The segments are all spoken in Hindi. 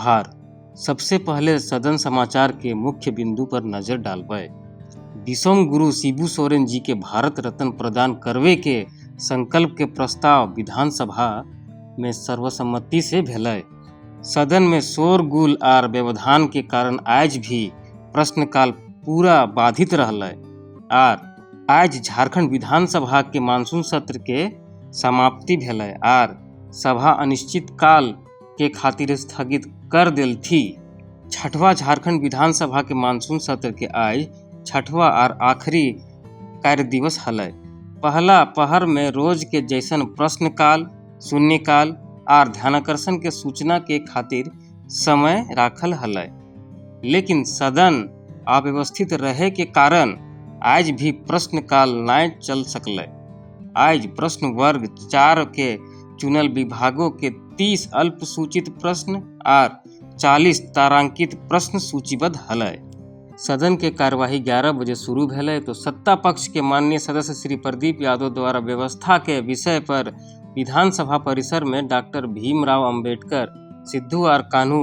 आभार। सबसे पहले सदन समाचार के मुख्य बिंदु पर नजर डालबे। विश्व गुरु शिबू सोरेन जी के भारत रत्न प्रदान करवे के संकल्प के प्रस्ताव विधानसभा में सर्वसम्मति से भेलै। सदन में शोरगुल आर व्यवधान के कारण आज भी प्रश्नकाल पूरा बाधित रहलै आर आज झारखंड विधानसभा के मानसून सत्र के समाप्ति भेलै आर सभा अनिश्चित काल के खातिर स्थगित कर देल थी। छठवां झारखंड विधानसभा के मानसून सत्र के आज छठवां और आखिरी कार्य दिवस हलै। पहला पहर में रोज के जैसन प्रश्नकाल, शून्यकाल और ध्यानाकर्षण के सूचना के खातिर समय राखल हलै, लेकिन सदन अव्यवस्थित रहे के कारण आज भी प्रश्नकाल नहीं चल सकलै। आज प्रश्न वर्ग 4 के चुनल विभागों के 30 अल्प सूचित प्रश्न और 40 तारांकित प्रश्न सूचीबद्ध हलै। सदन के कार्यवाही 11 बजे शुरू भेलै तो सत्ता पक्ष के माननीय सदस्य श्री प्रदीप यादव द्वारा व्यवस्था के विषय पर विधानसभा परिसर में डॉक्टर भीमराव अंबेडकर, सिद्धू और कान्हू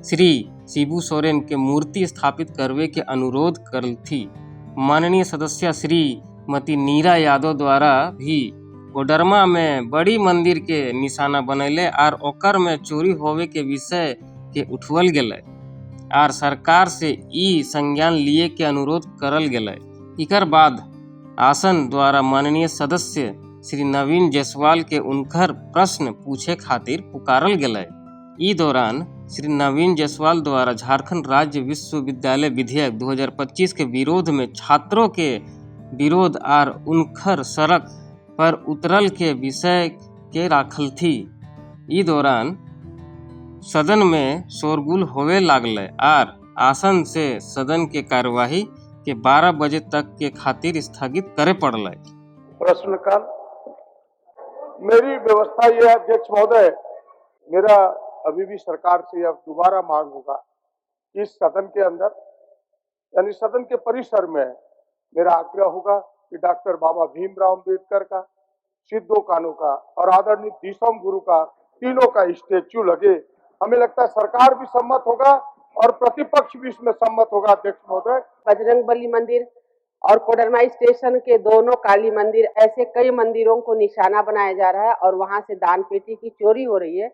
श्री शिबू सोरेन के मूर्ति स्थापित करवे के अनुरोध करल थी। माननीय सदस्य श्रीमती नीरा यादव द्वारा भी कोडरमा में बड़ी मंदिर के निशाना बनैले और ओकर में चोरी होवे के विषय के उठवल गेलै और सरकार से ई संज्ञान लिए के अनुरोध करल गेलै। इकर बाद आसन द्वारा माननीय सदस्य श्री नवीन जायसवाल के उनकर प्रश्न पूछे खातिर पुकारल गेलै। ई दौरान श्री नवीन जायसवाल द्वारा झारखंड राज्य विश्वविद्यालय विधेयक 2025 के विरोध में छात्रों के विरोध और उनकर सड़क पर उतरल के विषय के राखल थी। ई दौरान सदन में शोरगुल होवे लागले और आसन से सदन के कार्यवाही के 12 बजे तक के खातिर स्थगित करे पड़ले। प्रश्नकाल मेरी व्यवस्था यह है अध्यक्ष महोदय, मेरा अभी भी सरकार से यह दोबारा मांग होगा कि इस सदन के अंदर यानी सदन के परिसर में मेरा आग्रह होगा कि डॉक्टर बाबा भीमराव अंबेडकर का, सिद्धू कान्हू का और आदरणीय विश्व गुरु का तीनों का स्टेच्यू लगे। हमें लगता है सरकार भी सम्मत होगा और प्रतिपक्ष भी इसमें सम्मत होगा अध्यक्ष महोदय। बजरंगबली मंदिर और कोडरमा स्टेशन के दोनों काली मंदिर, ऐसे कई मंदिरों को निशाना बनाया जा रहा है और वहां से दान पेटी की चोरी हो रही है।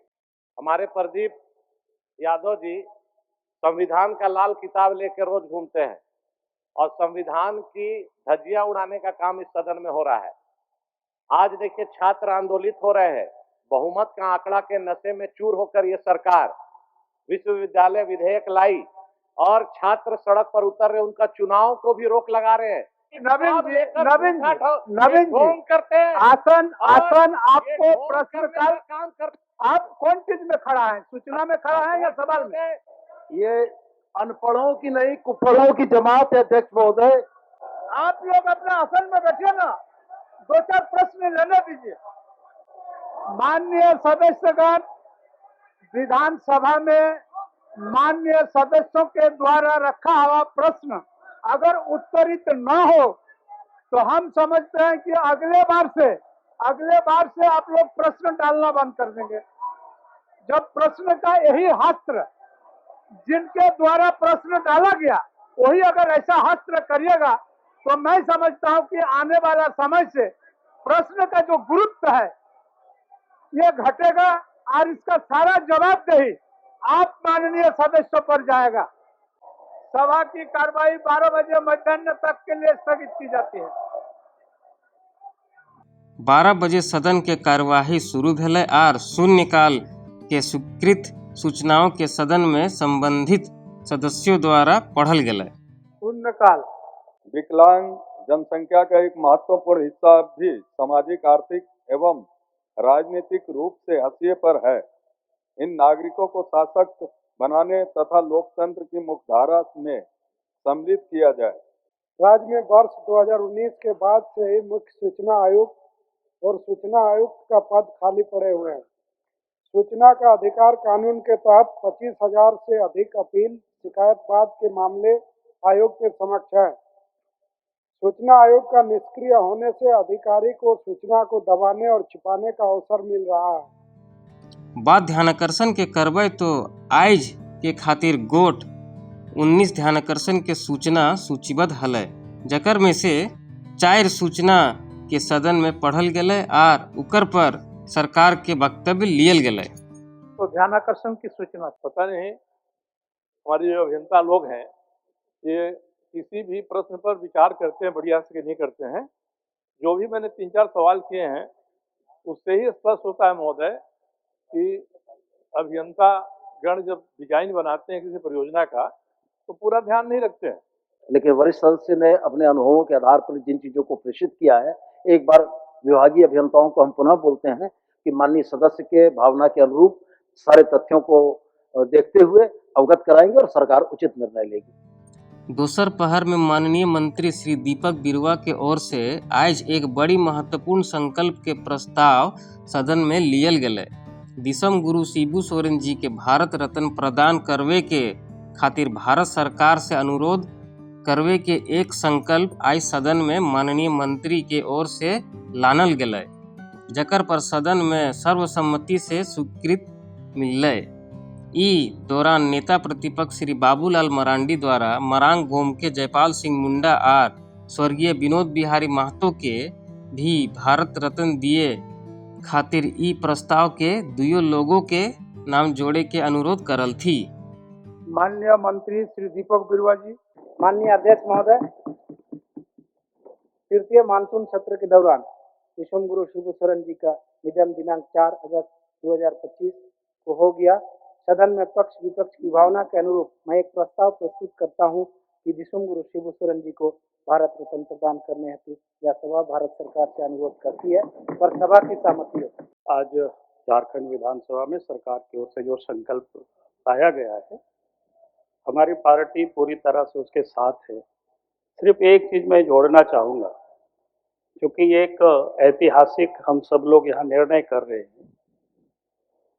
हमारे प्रदीप यादव जी संविधान का लाल किताब लेकर रोज घूमते हैं और संविधान की धज्जियां उड़ाने का काम इस सदन में हो रहा है। आज देखिए छात्र आंदोलित हो रहे हैं, बहुमत का आंकड़ा के नशे में चूर होकर ये सरकार विश्वविद्यालय विधेयक लाई और छात्र सड़क पर उतर रहे, उनका चुनाव को भी रोक लगा रहे हैं। नवीन जी करते हैं आसन आपको प्रश्नकाल काम कर। आप कौन चीज में खड़ा है, सूचना में खड़ा है या सवाल में? ये अनपढ़ों की नहीं कुपढ़ों की जमात है अध्यक्ष महोदय। आप लोग अपने आसन में बैठिए ना, 2-4 प्रश्न लेने दीजिए। माननीय सदस्यगण, विधानसभा में माननीय सदस्यों के द्वारा रखा हुआ प्रश्न अगर उत्तरित न हो तो हम समझते हैं कि अगले बार से आप लोग प्रश्न डालना बंद कर देंगे। जब प्रश्न का यही हस्त्र जिनके द्वारा प्रश्न डाला गया वही अगर ऐसा हस्त्र करिएगा तो मैं समझता हूं कि आने वाला समय से प्रश्न का जो गुरुत्व है ये घटेगा और इसका सारा जवाबदेही आप माननीय सदस्यों पर जाएगा। सभा की कार्रवाई 12 बजे मध्याह्न तक के लिए स्थगित की जाती है। 12 बजे सदन के कार्यवाही शुरू भेलै और शून्यकाल के स्वीकृत सूचनाओं के सदन में संबंधित सदस्यों द्वारा पढ़ल गेलै। शून्यकाल विकलांग जनसंख्या का एक महत्वपूर्ण हिस्सा भी सामाजिक, आर्थिक एवं राजनीतिक रूप से हाशिए पर है। इन नागरिकों को सशक्त बनाने तथा लोकतंत्र की मुख्यधारा में सम्मिलित किया जाए। राज्य में वर्ष 2019 के बाद से ही मुख्य सूचना आयुक्त और सूचना आयुक्त का पद खाली पड़े हुए हैं। सूचना का अधिकार कानून के तहत 25,000 से अधिक अपील शिकायत बाद के मामले आयोग के समक्ष है। सूचना आयोग का निष्क्रिय होने से अधिकारी को सूचना को दबाने और छिपाने का अवसर मिल रहा है। बात ध्यानाकर्षण के करबे तो आइज के खातिर गोट 19 ध्यानाकर्षण के सूचना सूचीबद्ध हलै, जकर में से 4 सूचना के सदन में पढ़ल गेलै और उकर पर सरकार के वक्तव्य लियल गेलै। तो ध्यानाकर्षण की सूचना पता नहीं हमारे जो अभियंता लोग हैं ये किसी भी प्रश्न पर विचार करते हैं बढ़िया से नहीं करते हैं। जो भी मैंने 3-4 सवाल किए हैं उससे ही स्पष्ट होता है महोदय कि अभियंता गण जब डिजाइन बनाते हैं किसी परियोजना का तो पूरा ध्यान नहीं रखते हैं। लेकिन वरिष्ठ सदस्य ने अपने अनुभवों के आधार पर जिन चीजों को प्रेषित किया है, एक बार विभागीय अभियंताओं को हम पुनः बोलते हैं कि माननीय सदस्य के भावना के अनुरूप सारे तथ्यों को देखते हुए अवगत कराएंगे और सरकार उचित निर्णय लेगी। दोसर पहर में माननीय मंत्री श्री दीपक बिरुवा के ओर से आज एक बड़ी महत्वपूर्ण संकल्प के प्रस्ताव सदन में लियल गेलै। विषम गुरु शिबू सोरेन जी के भारत रत्न प्रदान करवे के खातिर भारत सरकार से अनुरोध करवे के एक संकल्प आज सदन में माननीय मंत्री के ओर से लानल गेलै, जकर पर सदन में सर्वसम्मति से स्वीकृति मिललै। ई दौरान नेता प्रतिपक्ष श्री बाबूलाल मरांडी द्वारा मरांग गोम के जयपाल सिंह मुंडा और स्वर्गीय विनोद बिहारी महतो के भी भारत रत्न दिए खातिर ई प्रस्ताव के दुयो लोगों के नाम जोड़े के अनुरोध करल थी। माननीय मंत्री श्री दीपक बिरुवा जी। माननीय अध्यक्ष महोदय, तृतीय मानसून सत्र के दौरान विषम गुरु शिबू सोरेन जी का निधन दिनांक 4 अगस्त 2025 को हो गया। सदन में पक्ष विपक्ष की भावना के अनुरूप मैं एक प्रस्ताव प्रस्तुत करता हूं कि विषम गुरु शिबू सोरेन जी को भारत रत्न प्रदान करने हेतु यह सभा भारत सरकार से अनुरोध करती है और सभा की सहमति हो। आज झारखंड विधानसभा में सरकार की ओर से जो संकल्प लाया गया है, हमारी पार्टी पूरी तरह से उसके साथ है। सिर्फ एक चीज मैं जोड़ना चाहूँगा, क्योंकि ये एक ऐतिहासिक हम सब लोग यहाँ निर्णय कर रहे हैं,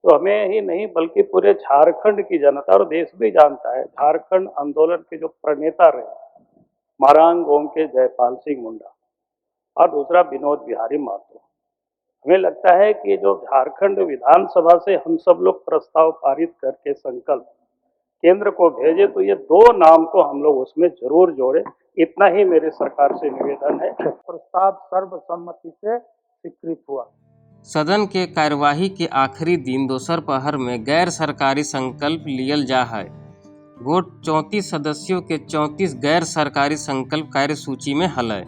तो हमें ही नहीं बल्कि पूरे झारखंड की जनता और देश भी जानता है, झारखंड आंदोलन के जो प्रणेता रहे मरांग गोम के जयपाल सिंह मुंडा और दूसरा विनोद बिहारी महतो। हमें लगता है कि जो झारखंड विधानसभा से हम सब लोग प्रस्ताव पारित करके संकल्प केंद्र को भेजे, तो ये 2 नाम को हम लोग उसमें जरूर जोड़े। इतना ही मेरे सरकार से निवेदन है। प्रस्ताव सर्वसम्मति से स्वीकृत हुआ। सदन के कार्यवाही के आखिरी दिन दोसर पहर में गैर सरकारी संकल्प लियल जा है। गोट 34 सदस्यों के 34 गैर सरकारी संकल्प कार्यसूची में हलै।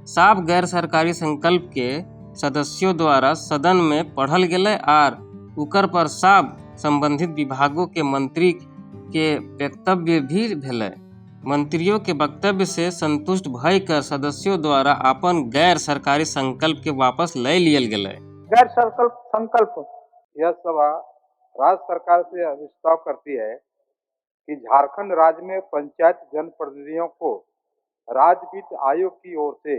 साफ गैर सरकारी संकल्प के सदस्यों द्वारा सदन में पढ़ल गेलै और उकर पर साफ संबंधित विभागों के मंत्री के वक्तव्य भी भेलै। मंत्रियों के वक्तव्य से संतुष्ट भय कर सदस्यों द्वारा अपन गैर सरकारी संकल्प के वापस ले लियल गेलै। गैर संकल्प यह सभा राज्य सरकार से अभिस्ताव करती है कि झारखंड राज्य में पंचायत जनप्रतिनिधियों को राज्य वित्त आयोग की ओर से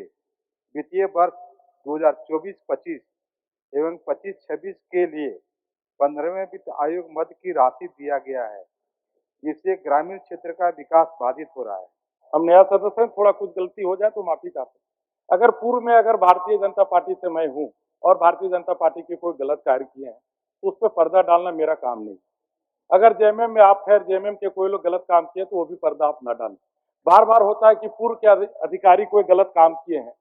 वित्तीय वर्ष 2024-25 एवं 25-26 के लिए 15वें वित्त आयोग मद की राशि दिया गया है, जिससे ग्रामीण क्षेत्र का विकास बाधित हो रहा है। हम नया सदस्य हैं, थोड़ा कुछ गलती हो जाए तो माफी चाहते हैं। अगर पूर्व में अगर भारतीय जनता पार्टी से मैं हूं और भारतीय जनता पार्टी के कोई गलत कार्य किए हैं तो उस पर पर्दा डालना मेरा काम नहीं। अगर जेएमएम में आप खैर जेएमएम के कोई लोग गलत काम किए तो वो भी पर्दा आप न डालें। बार बार होता है कि पूर्व के अधिकारी कोई गलत काम किए हैं,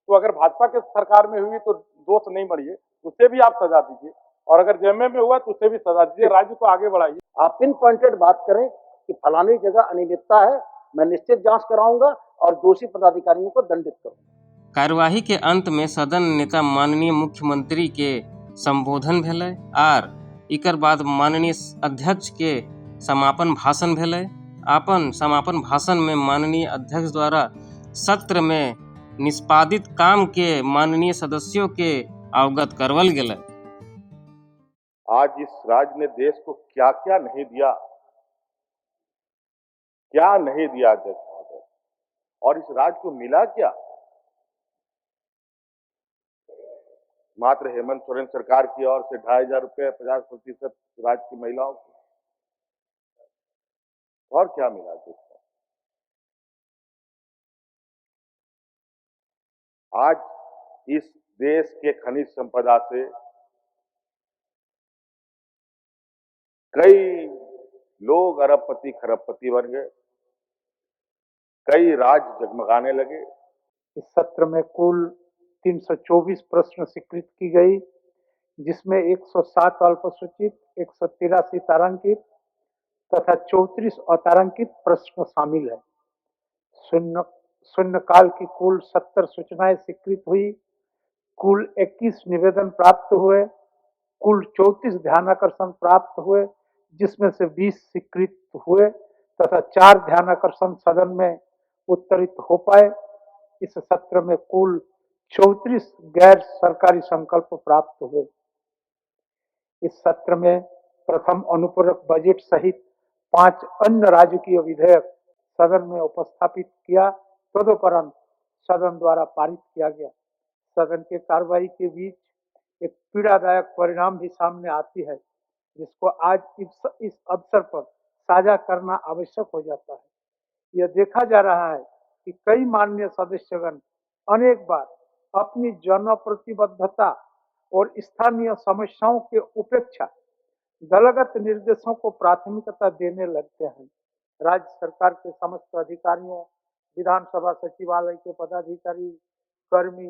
तो अगर भाजपा के सरकार में हुई तो दोष नहीं बढ़िए, उससे भी आप सजा दीजिए, और अगर जेएमएम में हुआ तो उससे भी सजा दीजिए। राज्य को आगे बढ़ाइए। आप पिन पॉइंटेड बात करें कि फलानी जगह अनियमितता है, मैं निश्चित जांच कराऊंगा और दोषी पदाधिकारियों को दंडित करूंगा। कार्यवाही के अंत में सदन नेता माननीय मुख्यमंत्री के संबोधन भेलै और इकर बाद माननीय अध्यक्ष के समापन भाषण भेलै। अपन समापन भाषण में माननीय अध्यक्ष द्वारा सत्र में निष्पादित काम के माननीय सदस्यों के अवगत करवल गेलै। आज इस राज्य ने देश को क्या क्या नहीं दिया, क्या नहीं दिया अध्यक्ष महोदय, और इस राज्य को मिला क्या? मात्र हेमंत सोरेन सरकार की ओर से 2,500 रुपए 50% राज्य की महिलाओं को, और क्या मिला देश को? आज इस देश के खनिज संपदा से कई लोग अरबपति खरबपति बन गए, कई राज्य जगमगाने लगे। इस सत्र में कुल 324 प्रश्न स्वीकृत की गई, जिसमें 107 अल्पसूचित, 183 तारांकित तथा 34 अतारांकित प्रश्न शामिल है। शून्य काल की कुल 70 सूचनाएं स्वीकृत हुई, कुल 21 निवेदन प्राप्त हुए, कुल 34 ध्यानाकर्षण प्राप्त हुए, जिसमें से 20 स्वीकृत हुए तथा 4 ध्यानाकर्षण सदन में उत्तरित हो पाए। इस सत्र में कुल 34 गैर सरकारी संकल्प प्राप्त हुए। इस सत्र में प्रथम अनुपूरक बजट सहित 5 अन्य राजकीय विधेयक सदन में उपस्थापित किया, तदुपरांत सदन द्वारा पारित किया गया। सदन के कार्रवाई के बीच एक पीड़ादायक परिणाम भी सामने आती है, जिसको आज इस अवसर पर साझा करना आवश्यक हो जाता है। यह देखा जा रहा है कि कई माननीय सदस्यगण अनेक बार अपनी जनप्रतिबद्धता और स्थानीय समस्याओं के उपेक्षा दलगत निर्देशों को प्राथमिकता देने लगते हैं। राज्य सरकार के समस्त अधिकारियों, विधानसभा सचिवालय के पदाधिकारी, कर्मी,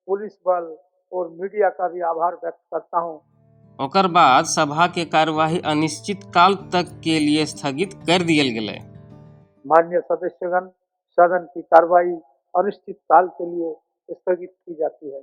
पुलिस बल और मीडिया का भी आभार व्यक्त करता हूं। ओकर बाद सभा के कार्यवाही अनिश्चित काल तक के लिए स्थगित कर दियल गेलै। माननीय सदस्यगण, सदन की कार्यवाही अनिश्चित काल के लिए स्थगित की जाती है।